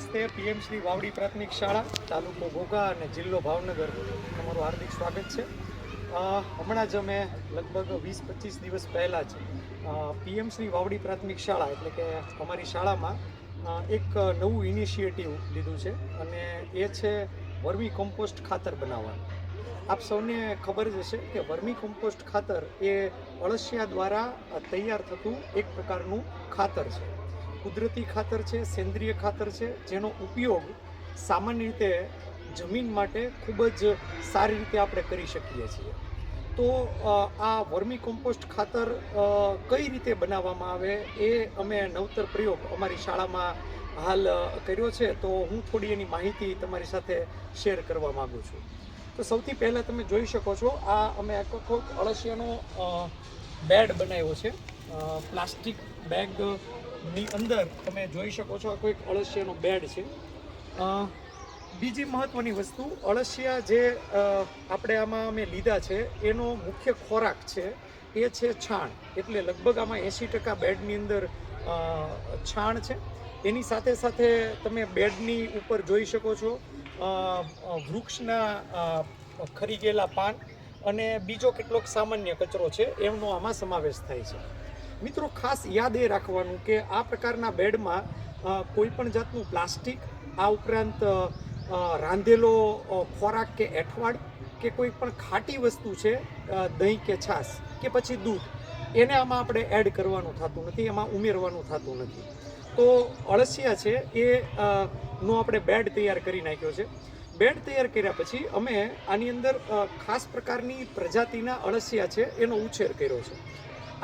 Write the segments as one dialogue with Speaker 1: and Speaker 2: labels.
Speaker 1: નમસ્તે. પીએમ શ્રી વાવડી પ્રાથમિક શાળા, તાલુકો ઘોઘા અને જિલ્લો ભાવનગર, તમારું હાર્દિક સ્વાગત છે. હમણાં જ અમે લગભગ 20-25 દિવસ પહેલાં જ પીએમ શ્રી વાવડી પ્રાથમિક શાળા એટલે કે અમારી શાળામાં એક નવું ઇનિશિયેટિવ લીધું છે અને એ છે વર્મી કમ્પોસ્ટ ખાતર બનાવવાનું. આપ સૌને ખબર જ હશે કે વર્મી કમ્પોસ્ટ ખાતર એ અળસિયા દ્વારા તૈયાર થતું એક પ્રકારનું ખાતર છે. કુદરતી ખાતર છે, સેન્દ્રિય ખાતર છે, જેનો ઉપયોગ સામાન્ય રીતે જમીન માટે ખૂબ જ સારી રીતે આપણે કરી શકીએ છીએ. તો આ વર્મી કમ્પોસ્ટ ખાતર કઈ રીતે બનાવવામાં આવે એ અમે નવતર પ્રયોગ અમારી શાળામાં હાલ કર્યો છે. તો હું થોડી એની માહિતી તમારી સાથે શેર કરવા માગું છું. તો સૌથી પહેલાં તમે જોઈ શકો છો, આ અમે આખો અળસિયાનો બેડ બનાવ્યો છે. પ્લાસ્ટિક બેગની અંદર તમે જોઈ શકો છો આ કોઈક અળસિયાનો બેડ છે. બીજી મહત્ત્વની વસ્તુ, અળસિયા જે આપણે આમાં અમે લીધા છે એનો મુખ્ય ખોરાક છે એ છે છાણ. એટલે લગભગ આમાં 80% બેડની અંદર છાણ છે. એની સાથે સાથે તમે બેડની ઉપર જોઈ શકો છો વૃક્ષના ખરી ગયેલા પાન અને બીજો કેટલોક સામાન્ય કચરો છે એમનો આમાં સમાવેશ થાય છે. મિત્રો, ખાસ યાદ એ રાખવાનું કે આ પ્રકારના બેડમાં કોઈ પણ જાતનું પ્લાસ્ટિક, આ ઉપરાંત રાંધેલો ખોરાક કે એઠવાડ કે કોઈ પણ ખાટી વસ્તુ છે, દહીં કે છાશ કે પછી દૂધ, એને આમાં આપણે એડ કરવાનું થતું નથી, એમાં ઉમેરવાનું થતું નથી. તો અળસિયા છે એ નો આપણે બેડ તૈયાર કરી નાખ્યો છે. બેડ તૈયાર કર્યા પછી અમે આની અંદર ખાસ પ્રકારની પ્રજાતિના અળસિયા છે એનો ઉછેર કર્યો છે.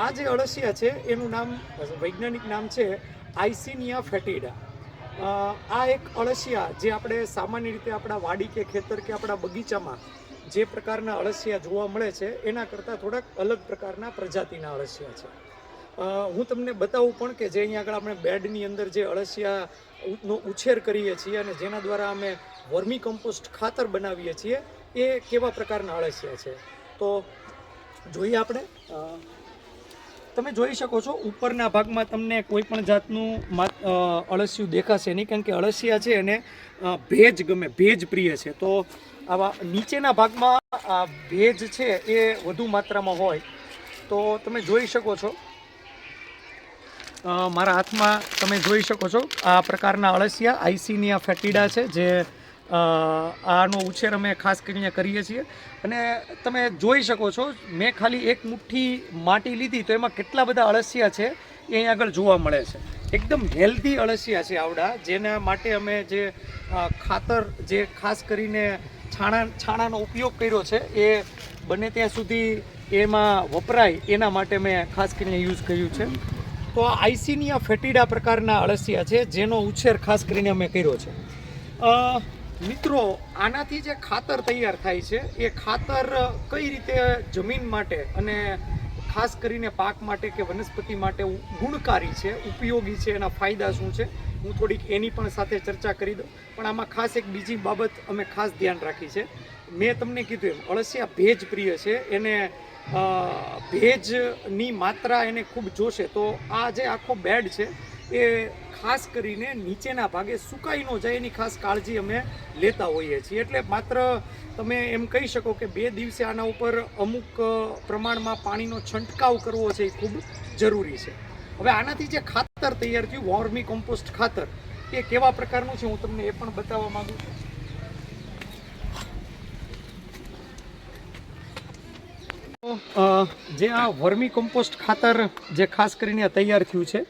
Speaker 1: આ જે અળસિયા છે એનું નામ, વૈજ્ઞાનિક નામ છે આઇસિનિયા ફેટિડા. આ એક અળસિયા જે આપણે સામાન્ય રીતે આપણા વાડી કે ખેતર કે આપણા બગીચામાં જે પ્રકારના અળસિયા જોવા મળે છે એના કરતાં થોડાક અલગ પ્રકારના પ્રજાતિના અળસિયા છે. હું તમને બતાવું પણ કે જે અહીંયા આગળ આપણે બેડની અંદર જે અળસિયાનો ઉછેર કરીએ છીએ અને જેના દ્વારા અમે વર્મી કમ્પોસ્ટ ખાતર બનાવીએ છીએ એ કેવા પ્રકારના અળસિયા છે. તો જોઈએ આપણે. તમે જોઈ શકો છો ઉપરના ભાગમાં તમને કોઈ પણ જાતનું અળસિયું દેખાશે નહીં, કારણ કે અળસિયા છે એને ભેજ ગમે, ભેજ પ્રિય છે. તો આવા નીચેના ભાગમાં ભેજ છે એ વધુ માત્રામાં હોય. તો તમે જોઈ શકો છો મારા હાથમાં, તમે જોઈ શકો છો આ પ્રકારના અળસિયા આઇસિનિયા ફેટિડા છે, જે આનો ઉછેર અમે ખાસ કરીને કરીએ છીએ. અને તમે જોઈ શકો છો, મેં ખાલી એક મુઠ્ઠી માટી લીધી તો એમાં કેટલા બધા અળસિયા છે એ અહીં આગળ જોવા મળે છે. એકદમ હેલ્ધી અળસિયા છે આવડા, જેના માટે અમે જે ખાતર જે ખાસ કરીને છાણાનો ઉપયોગ કર્યો છે એ બને ત્યાં સુધી એમાં વપરાય એના માટે મેં ખાસ કરીને યુઝ કર્યું છે. તો આ આઇસિનિયા ફેટિડા પ્રકારના અળસિયા છે જેનો ઉછેર ખાસ કરીને અમે કર્યો છે. મિત્રો, આનાથી જે ખાતર તૈયાર થાય છે એ ખાતર કઈ રીતે જમીન માટે અને ખાસ કરીને પાક માટે કે વનસ્પતિ માટે ગુણકારી છે, ઉપયોગી છે, એના ફાયદા શું છે, હું થોડીક એની પણ સાથે ચર્ચા કરી દઉં. પણ આમાં ખાસ એક બીજી બાબત અમે ખાસ ધ્યાન રાખી છે. મેં તમને કીધું એમ અળસિયા ભેજ પ્રિય છે, એને ભેજની માત્રા એને ખૂબ જોશે. તો આ જે આખો બેડ છે એ ખાસ કરીને નીચેના ભાગે સુકાઈ ન જાય એની ખાસ કાળજી અમે લેતા હોઈએ છીએ. એટલે માત્ર તમે એમ કહી શકો કે 2 દિવસે આના ઉપર અમુક પ્રમાણમાં પાણીનો છંટકાવ કરવો છે એ ખૂબ જરૂરી છે. હવે આનાથી જે ખાતર તૈયાર થયું, વર્મી કમ્પોસ્ટ ખાતર, એ કેવા પ્રકારનું છે હું તમને એ પણ બતાવવા માંગુ છું. જે આ વર્મી કમ્પોસ્ટ ખાતર જે ખાસ કરીને તૈયાર થયું છે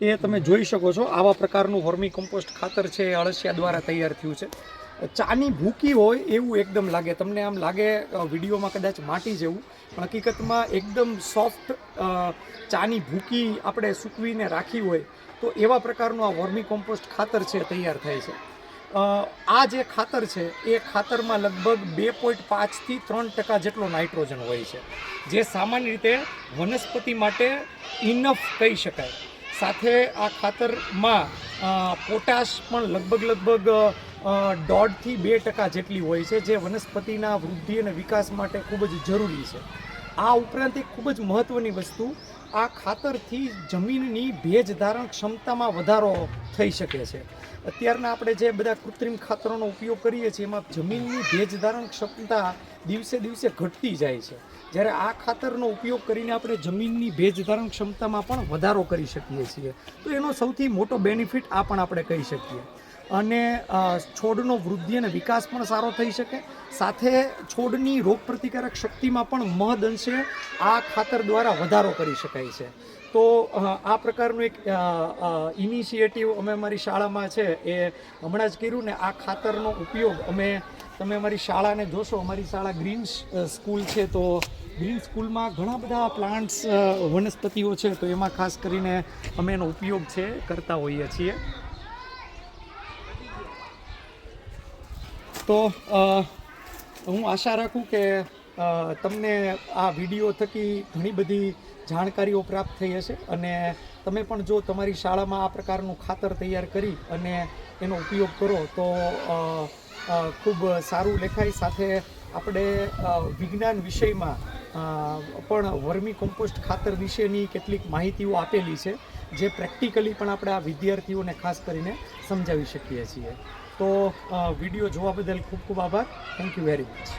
Speaker 1: એ તમે જોઈ શકો છો. આવા પ્રકારનું વર્મી કમ્પોસ્ટ ખાતર છે એ અળસિયા દ્વારા તૈયાર થયું છે. ચાની ભૂકી હોય એવું એકદમ લાગે, તમને આમ લાગે વિડીયોમાં કદાચ માટી જેવું, પણ હકીકતમાં એકદમ સોફ્ટ ચાની ભૂકી આપણે સૂકવીને રાખી હોય તો એવા પ્રકારનું આ વર્મી કમ્પોસ્ટ ખાતર છે તૈયાર થાય છે. આ જે ખાતર છે એ ખાતરમાં લગભગ 2.5 થી 3% જેટલો નાઇટ્રોજન હોય છે, જે સામાન્ય રીતે વનસ્પતિ માટે ઇનફ કહી શકાય. સાથે આ ખાતરમાં પોટાશ પણ લગભગ 1.5 થી 2% જેટલી હોય છે, જે વનસ્પતિના વૃદ્ધિ અને વિકાસ માટે ખૂબ જ જરૂરી છે. આ ઉપરાંત એક ખૂબ જ મહત્ત્વની વસ્તુ આ ખાતરથી જમીનની ભેજ ધારણ ક્ષમતામાં વધારો થઈ શકે છે. અત્યારના આપણે જે બધા કૃત્રિમ ખાતરોનો ઉપયોગ કરીએ છીએ એમાં જમીનની ભેજ ધારણ ક્ષમતા દિવસે દિવસે ઘટતી જાય છે. જ્યારે આ ખાતરનો ઉપયોગ કરીને આપણે જમીનની ભેજ ધારણ ક્ષમતામાં પણ વધારો કરી શકીએ છીએ. તો એનો સૌથી મોટો બેનિફિટ આ પણ આપણે કહી શકીએ. અને છોડનો વૃદ્ધિ અને વિકાસ પણ સારો થઈ શકે. સાથે છોડની રોગપ્રતિકારક શક્તિમાં પણ મહદઅંશે આ ખાતર દ્વારા વધારો કરી શકાય છે. તો આ પ્રકારનું એક ઇનિશિયેટિવ અમે અમારી શાળામાં છે એ હમણાં જ કર્યું ને. આ ખાતરનો ઉપયોગ તમે અમારી શાળાને જોશો. અમારી શાળા ગ્રીન સ્કૂલ છે, તો ગ્રીન સ્કૂલમાં ઘણા બધા પ્લાન્ટ્સ વનસ્પતિઓ છે, તો એમાં ખાસ કરીને અમે એનો ઉપયોગ છે કરતા હોઈએ છીએ. તો હું આશા રાખું કે તમને આ વિડીયો થકી ઘણી બધી જાણકારીઓ પ્રાપ્ત થઈ હશે. અને તમે પણ જો તમારી શાળામાં આ પ્રકારનું ખાતર તૈયાર કરી અને એનો ઉપયોગ કરો તો ખૂબ સારું લેખાય. સાથે આપણે વિજ્ઞાન વિષયમાં પણ વર્મી કમ્પોસ્ટ ખાતર વિશેની કેટલીક માહિતીઓ આપેલી છે, જે પ્રેક્ટિકલી પણ આપણે આ વિદ્યાર્થીઓને ખાસ કરીને સમજાવી શકીએ છીએ. તો વિડીયો જોવા બદલ ખૂબ ખૂબ આભાર. Thank you very much.